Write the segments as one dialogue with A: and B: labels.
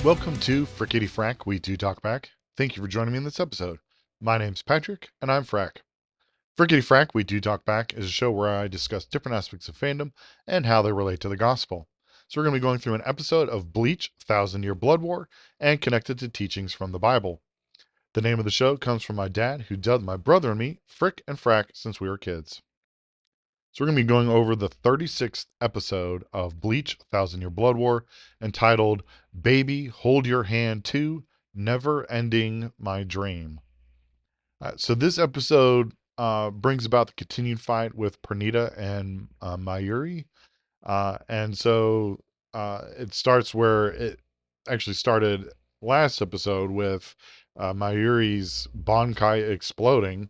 A: Welcome to Frickety Frack, We Do Talk Back. Thank you for joining me in this episode. My name's Patrick, and I'm Frack. Frickety Frack, We Do Talk Back is a show where I discuss different aspects of fandom and how they relate to the gospel. So we're going to be going through an episode of Bleach, Thousand Year Blood War, and connected to teachings from the Bible. The name of the show comes from my dad, who dubbed my brother and me Frick and Frack since we were kids. So we're going to be going over the 36th episode of Bleach, Thousand Year Blood War, entitled Baby Hold Your Hand 2, Never Ending My Dream. So this episode brings about the continued fight with Pernita and Mayuri. It starts where it actually started last episode with Mayuri's Bankai exploding.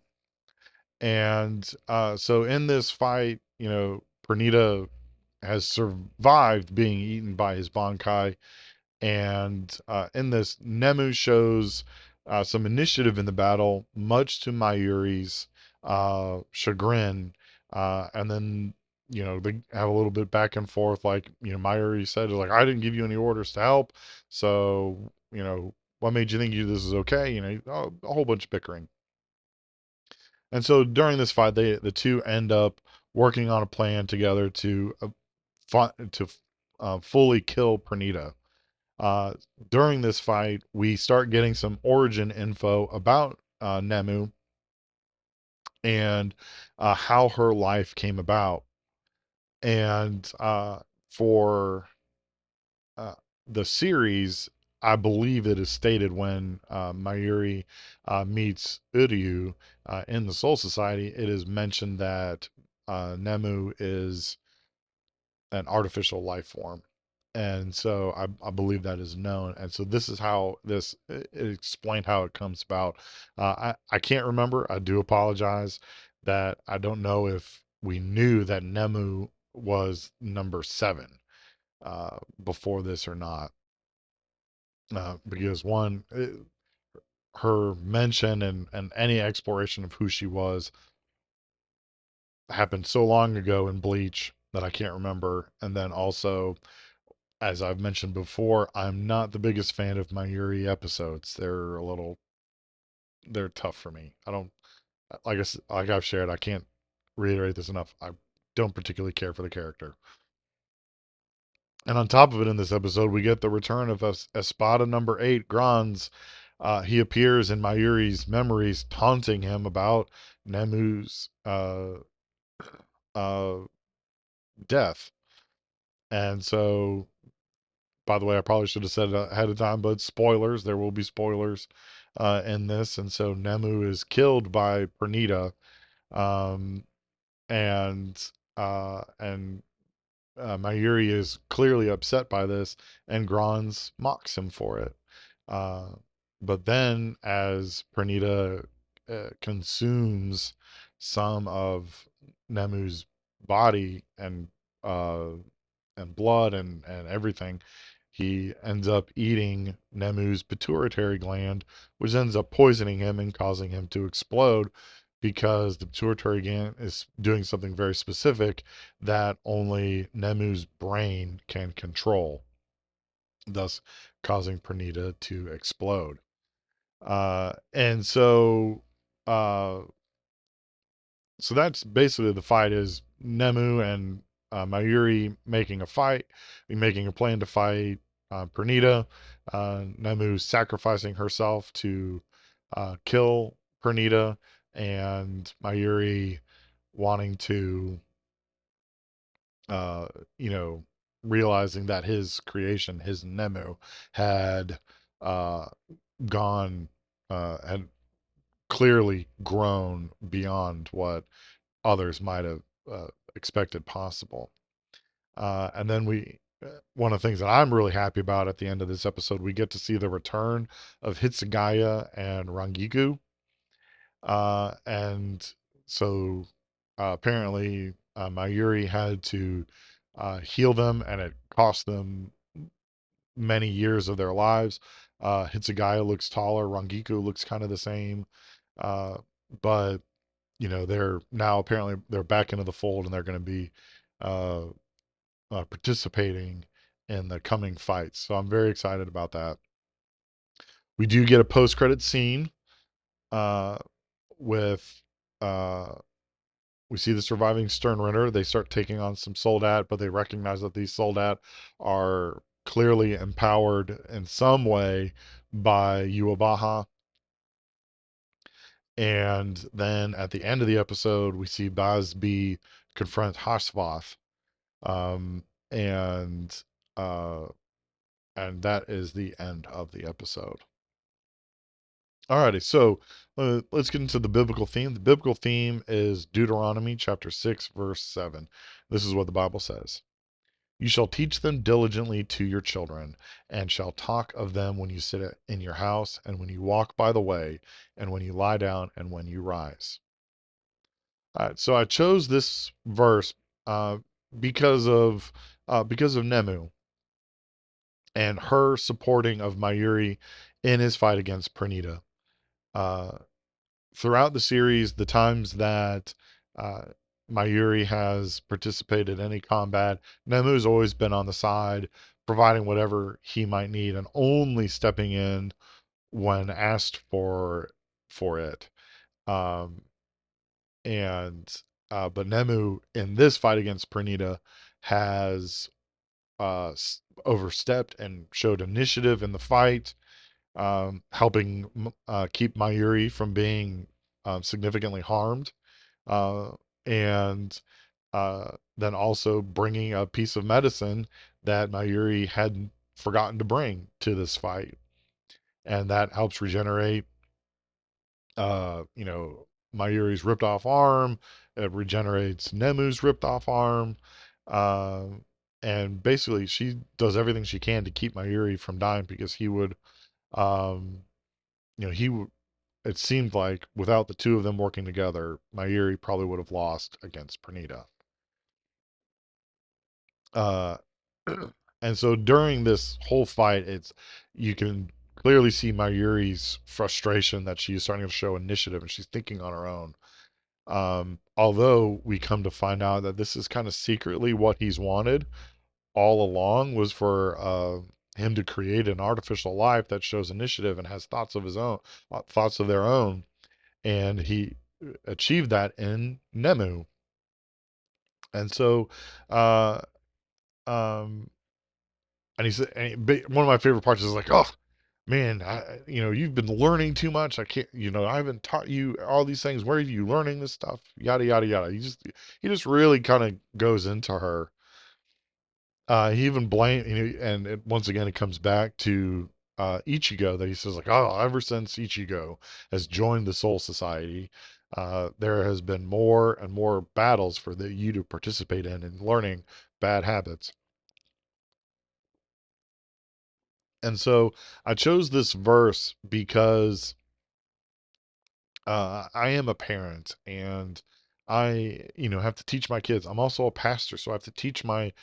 A: So in this fight, Pernita has survived being eaten by his Bankai. And in this, Nemu shows some initiative in the battle, much to Mayuri's chagrin. And then, they have a little bit back and forth. Like, Mayuri said, like, I didn't give you any orders to help. So, what made you think this is okay? A whole bunch of bickering. And so during this fight, the two end up working on a plan together to fully kill Pernita. Uh, During this fight, we start getting some origin info about Nemu and how her life came about. And for uh, the series, I believe it is stated when Mayuri meets Uryu in the Soul Society, it is mentioned that Nemu is an artificial life form. And so I believe that is known. And so this is how it explained how it comes about. I can't remember. I do apologize that I don't know if we knew that Nemu was number seven before this or not. Because her mention and any exploration of who she was happened so long ago in Bleach that I can't remember. And then also, as I've mentioned before, I'm not the biggest fan of my Yuri episodes. They're tough for me. I don't like I've shared. I can't reiterate this enough. I don't particularly care for the character. And on top of it, in this episode, we get the return of Espada number 8, Granz. He appears in Mayuri's memories, taunting him about Nemu's uh, death. And so, by the way, I probably should have said it ahead of time, but spoilers, there will be spoilers in this. And so Nemu is killed by Pernita, um, and Mayuri is clearly upset by this, and Grans mocks him for it. Uh, but then, as Pernita consumes some of Nemu's body uh, and blood and everything, he ends up eating Nemu's pituitary gland, which ends up poisoning him and causing him to explode because the pituitary gland is doing something very specific that only Nemu's brain can control, thus causing Pernita to explode. And uh, so that's basically the fight is Nemu and Mayuri making a plan to fight Pernita. Nemu sacrificing herself to kill Pernita, and Mayuri wanting to, uh, you know, realizing that his creation, his Nemu, had uh, gone, had clearly grown beyond what others might have expected possible. And then one of the things that I'm really happy about at the end of this episode, we get to see the return of Hitsugaya and Rangiku. And so apparently, Mayuri had to heal them, and it cost them many years of their lives. Hitsugaya looks taller, Rangiku looks kind of the same. Uh, but they're now apparently they're back into the fold, and they're going to be uh, participating in the coming fights. So I'm very excited about that. We do get a post-credit scene uh, with uh, we see the surviving Sternritter. They start taking on some Soldat, but they recognize that these Soldat are clearly empowered in some way by Yuabaha. And then at the end of the episode, we see Bazbi confront Hasvath. Um, and uh, and that is the end of the episode. Alrighty, so let's get into the biblical theme. The biblical theme is Deuteronomy chapter 6, verse 7. This is what the Bible says. You shall teach them diligently to your children, and shall talk of them when you sit in your house, and when you walk by the way, and when you lie down, and when you rise. All right, so I chose this verse uh, because of Nemu and her supporting of Mayuri in his fight against Pernita. Uh, Throughout the series, the times that uh, Mayuri has participated in any combat, Nemu's always been on the side, providing whatever he might need, and only stepping in when asked for it. Um, and but Nemu in this fight against Pernita has overstepped and showed initiative in the fight, helping keep Mayuri from being significantly harmed, uh, and then also bringing a piece of medicine that Mayuri had forgotten to bring to this fight, and that helps regenerate, Mayuri's ripped off arm. It regenerates Nemu's ripped off arm. Uh, and basically, she does everything she can to keep Mayuri from dying because he would, um, he would. It seemed like without the two of them working together, Mayuri probably would have lost against Pernita. Uh, and so during this whole fight, you can clearly see Mayuri's frustration that she's starting to show initiative and she's thinking on her own. Although we come to find out that this is kind of secretly what he's wanted all along was for him to create an artificial life that shows initiative and has thoughts of his own, thoughts of their own, and he achieved that in Nemu. And so, uh, um, and one of my favorite parts is like, oh man, you've been learning too much. I can't, I haven't taught you all these things. Where are you learning this stuff? Yada yada yada. He just really kind of goes into her. He even and once again it comes back to Ichigo that he says like, oh, ever since Ichigo has joined the Soul Society, there has been more and more battles for you to participate in learning bad habits. And so I chose this verse because I am a parent and I have to teach my kids. I'm also a pastor, so I have to teach my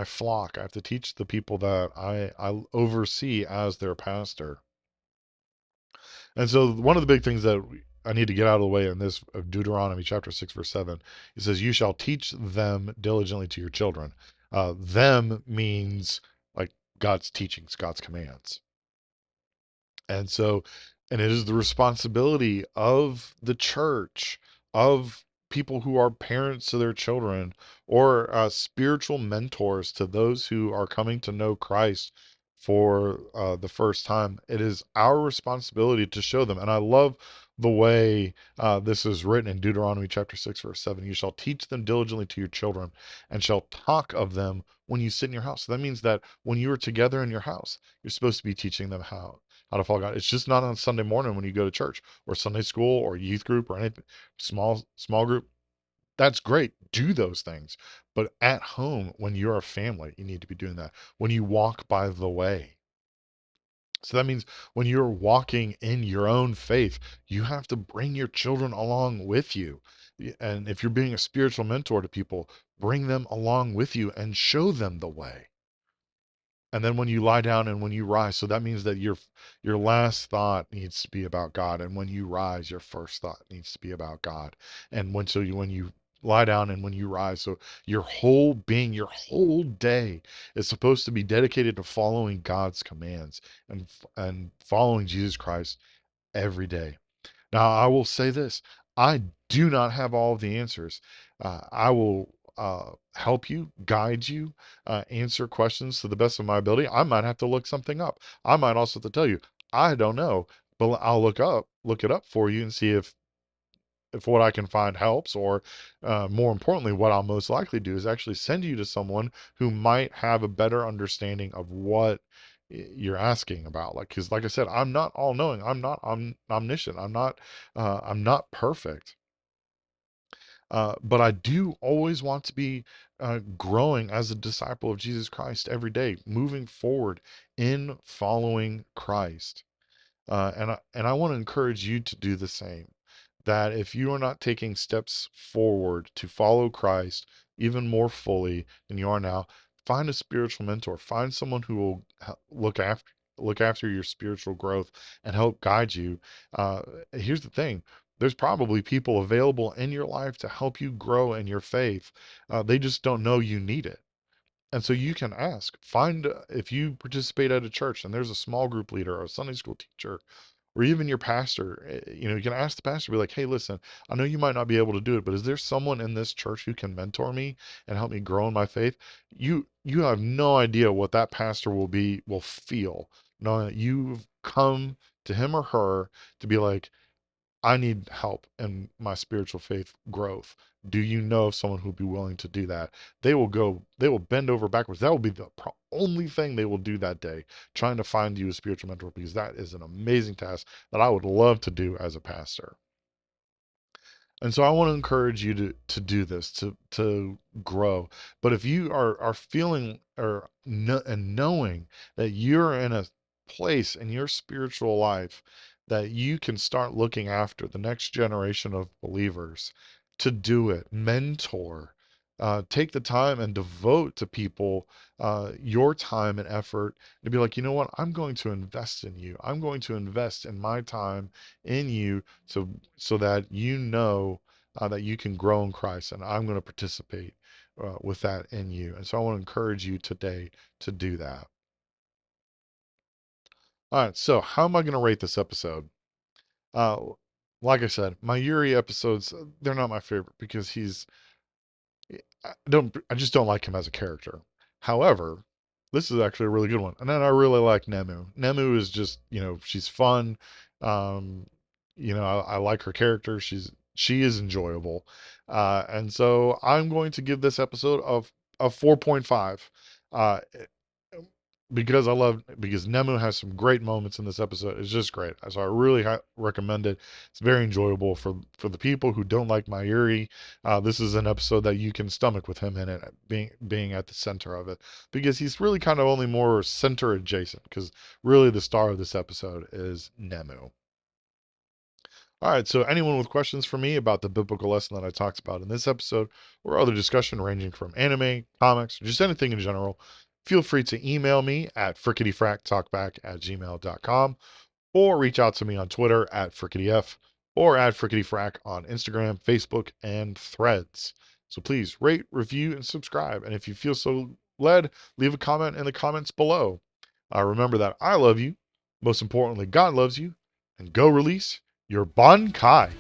A: flock. I have to teach the people that I oversee as their pastor. And so one of the big things that I need to get out of the way in this of Deuteronomy chapter 6 verse 7, it says, "You shall teach them diligently to your children." Them means like God's teachings, God's commands. And so, and it is the responsibility of the church, of people who are parents to their children, or spiritual mentors to those who are coming to know Christ for the first time. It is our responsibility to show them. And I love the way this is written in Deuteronomy chapter 6, verse 7. You shall teach them diligently to your children and shall talk of them when you sit in your house. So that means that when you are together in your house, you're supposed to be teaching them how to follow God. It's just not on Sunday morning when you go to church or Sunday school or youth group or anything, small group. That's great. Do those things. But at home, when you're a family, you need to be doing that. When you walk by the way. So that means when you're walking in your own faith, you have to bring your children along with you. And if you're being a spiritual mentor to people, bring them along with you and show them the way. And then when you lie down and when you rise, so that means that your last thought needs to be about God, and when you rise, your first thought needs to be about God. And when you lie down and when you rise. So your whole being, your whole day is supposed to be dedicated to following God's commands and following Jesus Christ every day. Now, I will say this: I do not have all of the answers. I will help you, guide you, answer questions to the best of my ability. I might have to look something up. I might also have to tell you, I don't know, but I'll look it up for you and see if what I can find helps, or more importantly, what I'll most likely do is actually send you to someone who might have a better understanding of what you're asking about. Like, because like I said, I'm not all knowing. I'm omniscient. I'm not perfect. But I do always want to be growing as a disciple of Jesus Christ every day, moving forward in following Christ. And I want to encourage you to do the same. That if you are not taking steps forward to follow Christ even more fully than you are now, find a spiritual mentor. Find someone who will look after your spiritual growth and help guide you. Uh, Here's the thing. There's probably people available in your life to help you grow in your faith. They just don't know you need it. And so you can ask, find if you participate at a church and there's a small group leader or a Sunday school teacher or even your pastor, you can ask the pastor, be like, hey, listen, I know you might not be able to do it, but is there someone in this church who can mentor me and help me grow in my faith? You have no idea what that pastor will feel knowing that you've come to him or her to be like, I need help in my spiritual faith growth. Do you know of someone who'd be willing to do that? They will bend over backwards. That will be the only thing they will do that day, trying to find you a spiritual mentor, because that is an amazing task that I would love to do as a pastor. And so I want to encourage you to do this, to grow. But if you are feeling and knowing that you're in a place in your spiritual life that you can start looking after the next generation of believers, to do it, mentor, take the time and devote to people your time and effort, to be like, you know what, I'm going to invest in you. I'm going to invest in my time in you, so that you know that you can grow in Christ, and I'm going to participate with that in you. And so I want to encourage you today to do that. All right, so how am I going to rate this episode? Uh, like I said, my Yuri episodes, they're not my favorite because I just don't like him as a character. However, this is actually a really good one. And then I really like Nemu. Nemu is just, she's fun. Um, I like her character. She is enjoyable. And so I'm going to give this episode of 4.5. Uh, because Nemu has some great moments in this episode. It's just great. So I really recommend it. It's very enjoyable for the people who don't like Mayuri. This is an episode that you can stomach with him in it, being at the center of it, because he's really kind of only more center adjacent. Because really the star of this episode is Nemu. All right, so anyone with questions for me about the biblical lesson that I talked about in this episode, or other discussion ranging from anime, comics, or just anything in general, feel free to email me at frickityfracktalkback@gmail.com, or reach out to me on Twitter at frickityf, or at frickityfrack on Instagram, Facebook, and Threads. So please rate, review, and subscribe. And if you feel so led, leave a comment in the comments below. Remember that I love you. Most importantly, God loves you. And go release your Bankai.